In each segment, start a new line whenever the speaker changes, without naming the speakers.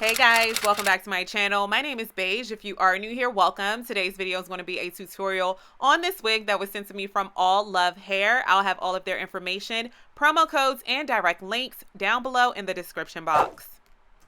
Hey guys, welcome back to my channel. My name is Beige. If you are new here, welcome. Today's video is going to be a tutorial on this wig that was sent to me from Allove Hair. I'll have all of their information, promo codes, and direct links down below in the description box.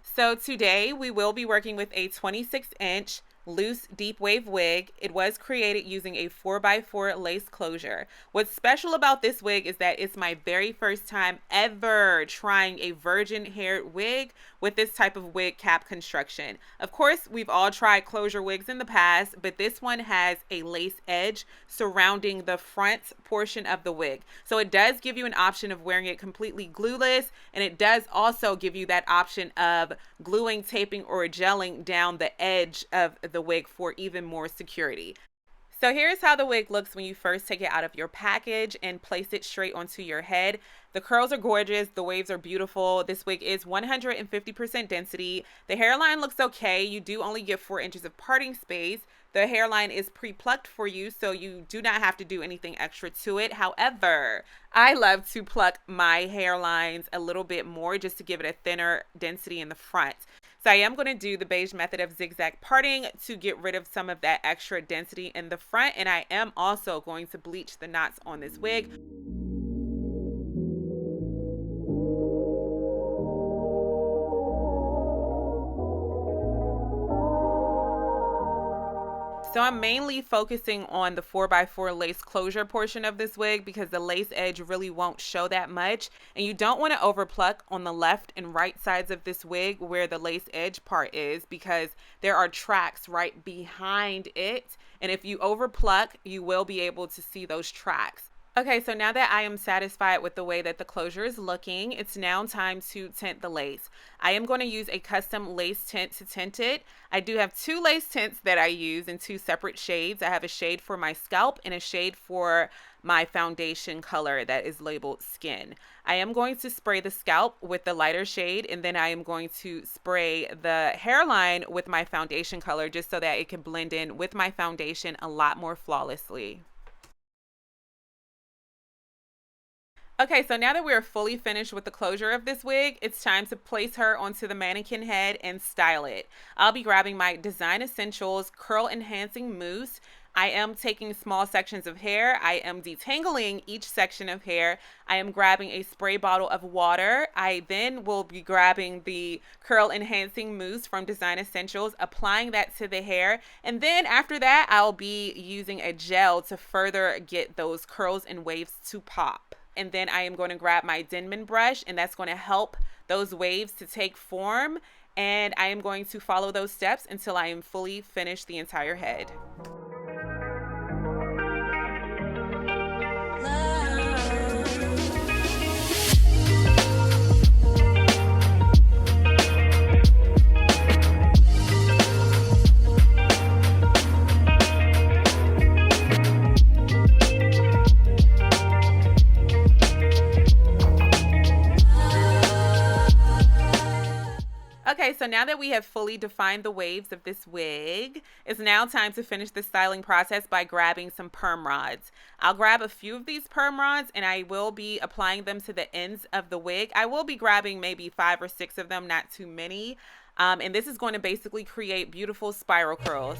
So today we will be working with a 26-inch loose deep wave wig. It was created using a 4x4 lace closure. What's special about this wig is that it's my very first time ever trying a virgin hair wig with this type of wig cap construction. Of course, we've all tried closure wigs in the past, but this one has a lace edge surrounding the front portion of the wig. So it does give you an option of wearing it completely glueless, and it does also give you that option of gluing, taping, or gelling down the edge of the wig for even more security. So here's how the wig looks when you first take it out of your package and place it straight onto your head. The curls are gorgeous. The waves are beautiful. This wig is 150% density. The hairline looks okay. You do only get 4 inches of parting space. The hairline is pre-plucked for you, so you do not have to do anything extra to it. However, I love to pluck my hairlines a little bit more just to give it a thinner density in the front. So I am going to do the beige method of zigzag parting to get rid of some of that extra density in the front, and I am also going to bleach the knots on this wig. So I'm mainly focusing on the 4x4 lace closure portion of this wig because the lace edge really won't show that much. And you don't want to overpluck on the left and right sides of this wig where the lace edge part is, because there are tracks right behind it. And if you overpluck, you will be able to see those tracks. Okay, so now that I am satisfied with the way that the closure is looking, it's now time to tint the lace. I am going to use a custom lace tint to tint it. I do have 2 lace tints that I use in 2 separate shades. I have a shade for my scalp and a shade for my foundation color that is labeled Skin. I am going to spray the scalp with the lighter shade, and then I am going to spray the hairline with my foundation color just so that it can blend in with my foundation a lot more flawlessly. Okay, so now that we are fully finished with the closure of this wig, it's time to place her onto the mannequin head and style it. I'll be grabbing my Design Essentials Curl Enhancing Mousse. I am taking small sections of hair. I am detangling each section of hair. I am grabbing a spray bottle of water. I then will be grabbing the Curl Enhancing Mousse from Design Essentials, applying that to the hair. And then after that, I'll be using a gel to further get those curls and waves to pop. And then I am going to grab my Denman brush, and that's going to help those waves to take form. And I am going to follow those steps until I am fully finished the entire head. Okay, so now that we have fully defined the waves of this wig, it's now time to finish the styling process by grabbing some perm rods. I'll grab a few of these perm rods and I will be applying them to the ends of the wig. I will be grabbing maybe 5 or 6 of them, not too many. And this is going to basically create beautiful spiral curls.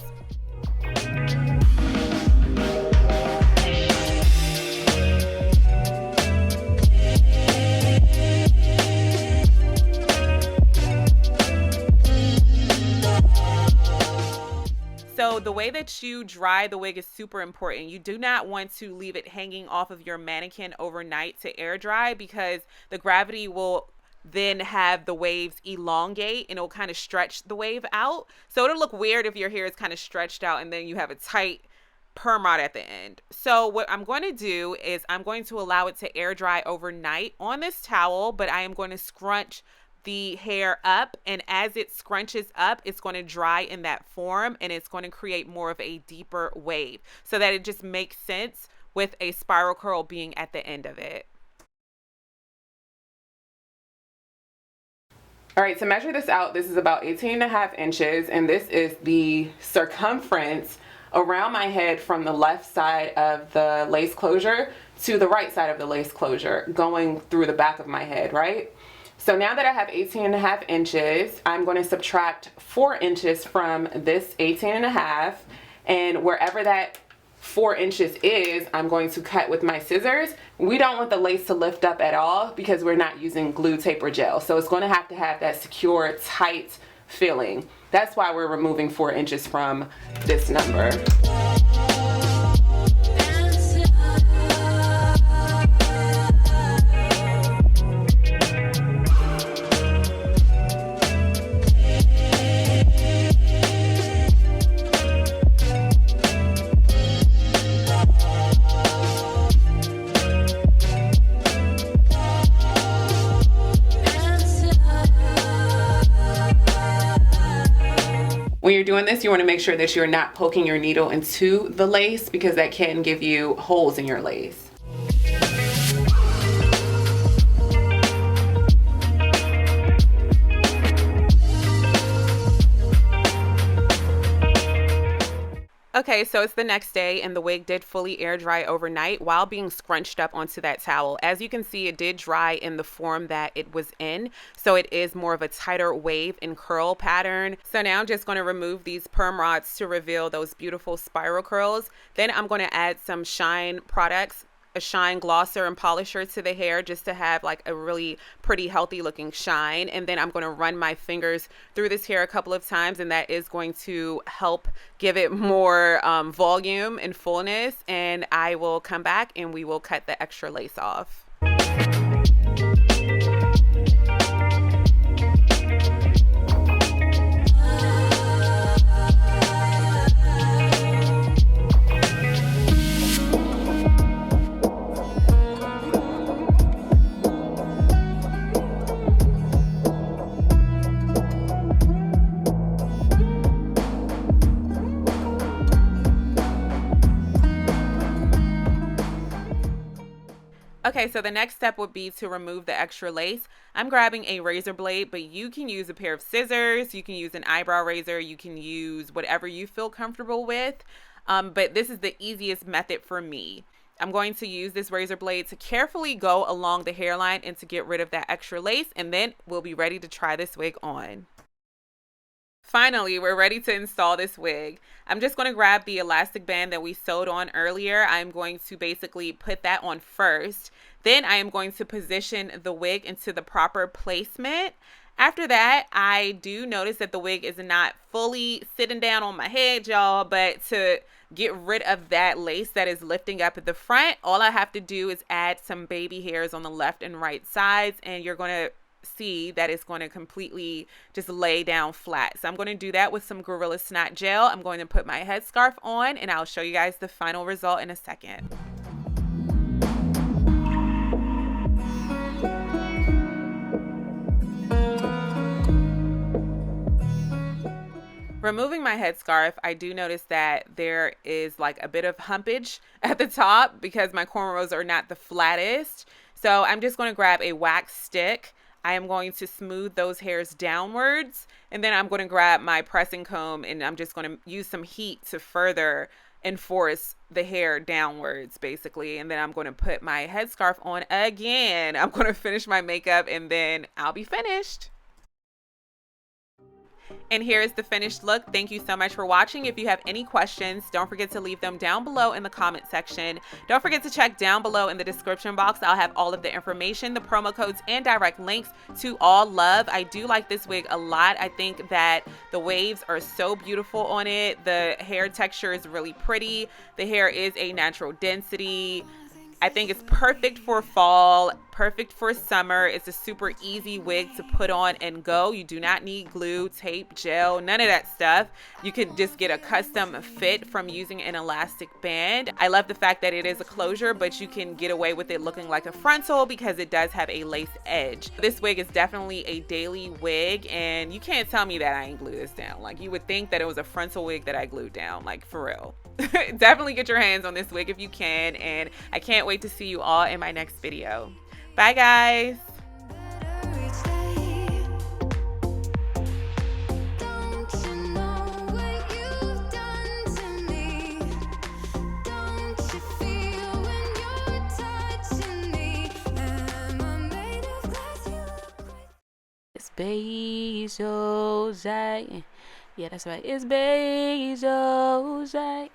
So the way that you dry the wig is super important. You do not want to leave it hanging off of your mannequin overnight to air dry, because the gravity will then have the waves elongate and it'll kind of stretch the wave out. So it'll look weird if your hair is kind of stretched out and then you have a tight perm rod at the end. So what I'm going to do is I'm going to allow it to air dry overnight on this towel, but I am going to scrunch the hair up, and as it scrunches up, it's going to dry in that form, and it's going to create more of a deeper wave so that it just makes sense with a spiral curl being at the end of it. All right, to measure this out, this is about 18.5 inches, and this is the circumference around my head from the left side of the lace closure to the right side of the lace closure, going through the back of my head, right? So now that I have 18.5 inches, I'm going to subtract 4 inches from this 18.5, and wherever that 4 inches is, I'm going to cut with my scissors. We don't want the lace to lift up at all because we're not using glue, tape, or gel. So it's going to have that secure, tight feeling. That's why we're removing 4 inches from this number. When you're doing this, you want to make sure that you're not poking your needle into the lace because that can give you holes in your lace. Okay, so it's the next day and the wig did fully air dry overnight while being scrunched up onto that towel. As you can see, it did dry in the form that it was in, so it is more of a tighter wave and curl pattern. So now I'm just going to remove these perm rods to reveal those beautiful spiral curls. Then I'm going to add some shine products, a shine glosser and polisher to the hair just to have like a really pretty healthy looking shine. And then I'm going to run my fingers through this hair a couple of times, and that is going to help give it more volume and fullness. And I will come back and we will cut the extra lace off. Okay, so the next step would be to remove the extra lace. I'm grabbing a razor blade, but you can use a pair of scissors, you can use an eyebrow razor, you can use whatever you feel comfortable with, but this is the easiest method for me. I'm going to use this razor blade to carefully go along the hairline and to get rid of that extra lace, and then we'll be ready to try this wig on. Finally, we're ready to install this wig. I'm just going to grab the elastic band that we sewed on earlier. I'm going to basically put that on first. Then I am going to position the wig into the proper placement. After that, I do notice that the wig is not fully sitting down on my head, y'all, but to get rid of that lace that is lifting up at the front, all I have to do is add some baby hairs on the left and right sides, and you're going to see that it's going to completely just lay down flat. So I'm going to do that with some Gorilla Snot gel. I'm going to put my headscarf on and I'll show you guys the final result in a second. Removing my headscarf, I do notice that there is like a bit of humpage at the top because my cornrows are not the flattest. So I'm just going to grab a wax stick. I am going to smooth those hairs downwards, and then I'm going to grab my pressing comb and I'm just going to use some heat to further enforce the hair downwards basically. And then I'm going to put my headscarf on again. I'm going to finish my makeup and then I'll be finished. And here is the finished look. Thank you so much for watching. If you have any questions, don't forget to leave them down below in the comment section. Don't forget to check down below in the description box. I'll have all of the information, the promo codes, and direct links to Allove. I do like this wig a lot. I think that the waves are so beautiful on it. The hair texture is really pretty. The hair is a natural density. I think it's perfect for fall, perfect for summer. It's a super easy wig to put on and go. You do not need glue, tape, gel, none of that stuff. You can just get a custom fit from using an elastic band. I love the fact that it is a closure, but you can get away with it looking like a frontal because it does have a lace edge. This wig is definitely a daily wig, and you can't tell me that I ain't glued this down. Like, you would think that it was a frontal wig that I glued down, like, for real. Definitely get your hands on this wig if you can, and I can't wait to see you all in my next video. Bye guys.
Beige, Ojai. Yeah, that's right. It's Beige, Ojai.